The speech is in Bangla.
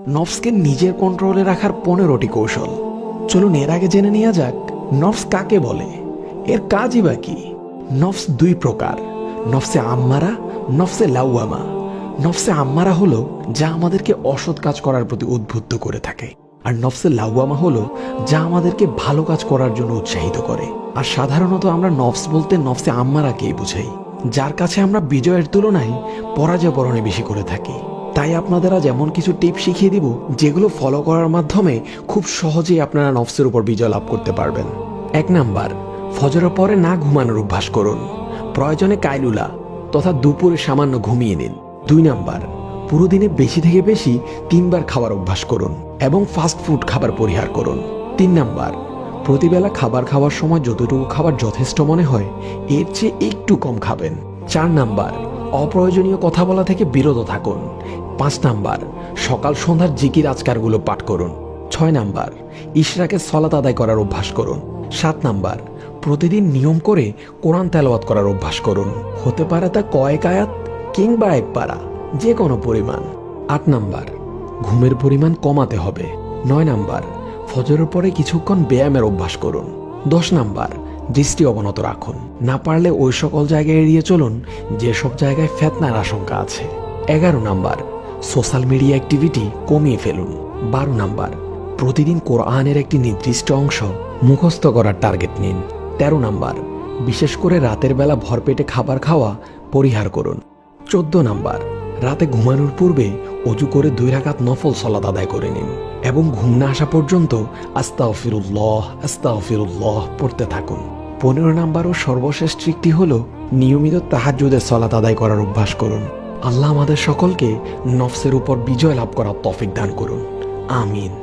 নফসকে নিজের কন্ট্রোলে রাখার 15টি কৌশল। চলুন এর আগে জেনে নেওয়া যাক নফস কাকে বলে, এর কাজই বা কি। নফস দুই প্রকার, নফসে আম্মারা, নফসে লাউয়ামা। নফসে আম্মারা হলো যা আমাদেরকে অসৎ কাজ করার প্রতি উদ্বুদ্ধ করে থাকে, আর নফসে লাউয়ামা হলো যা আমাদেরকে ভালো কাজ করার জন্য উৎসাহিত করে। আর সাধারণত আমরা নফস বলতে নফসে আম্মারাকেই বুঝাই, যার কাছে আমরা বিজয়ের তুলনায় পরাজয় বরণে বেশি করে থাকি। তাই আপনাদের আজ এমন কিছু টিপ শিখিয়ে দিব যেগুলো ফলো করার মাধ্যমে খুব সহজেই আপনারা নফসের উপর বিজয় লাভ করতে পারবেন। 1 নাম্বার, ফজরের পরে না ঘুমানোর অভ্যাস করুন। প্রয়োজনে কাইলুলা তথা দুপুরে সামান্য ঘুমিয়ে নিন। 2 নাম্বার, পুরো দিনে বেশি থেকে বেশি 3 বার খাবার অভ্যাস করুন এবং ফাস্ট ফুড খাবার পরিহার করুন। 3 নাম্বার, প্রতিবেলা খাবার খাওয়ার সময় যতটুকু খাবার যথেষ্ট মনে হয় এর চেয়ে একটু কম খাবেন। 4 নাম্বার, অপ্রয়োজনীয় কথা বলা থেকে বিরত থাকুন। 5 নাম্বার, সকাল সন্ধ্যার জিকির আজকারগুলো পাঠ করুন। 6 নাম্বার, ইশরাকে সলাত আদায় করার অভ্যাস করুন। 7 নাম্বার, প্রতিদিন নিয়ম করে কোরআন তেলাওয়াত করার অভ্যাস করুন। হতে পারে তা কয়েক আয়াত কিংবা 1 পারা, যে কোনো পরিমাণ। 8 নাম্বার, ঘুমের পরিমাণ কমাতে হবে। 9 নাম্বার, ফজরের পরে কিছুক্ষণ ব্যায়ামের অভ্যাস করুন। 10 নাম্বার, দৃষ্টি অবনত রাখুন। না পারলে ওই সকল জায়গায় এড়িয়ে চলুন যেসব জায়গায় ফিতনার আশঙ্কা আছে। 11 নাম্বার, সোশ্যাল মিডিয়া অ্যাক্টিভিটি কমিয়ে ফেলুন। 12 নাম্বার, প্রতিদিন কোরআনের একটি নির্দিষ্ট অংশ মুখস্থ করার টার্গেট নিন। 13 নাম্বার, বিশেষ করে রাতের বেলা ভরপেটে খাবার খাওয়া পরিহার করুন। 14 নাম্বার, রাতে ঘুমানোর পূর্বে অজু করে 2 রাকাত নফল সালাত আদায় করে নিন এবং ঘুম না আসা পর্যন্ত আস্তাগফিরুল্লাহ আস্তাগফিরুল্লাহ পড়তে থাকুন। 15 নাম্বার ও সর্বশেষ ট্রিকটি হলো নিয়মিত তাহাজ্জুদের সালাত আদায় করার অভ্যাস করুন। আল্লাহ আমাদের সকলকে নফসের উপর বিজয় লাভ করার তৌফিক দান করুন। আমিন।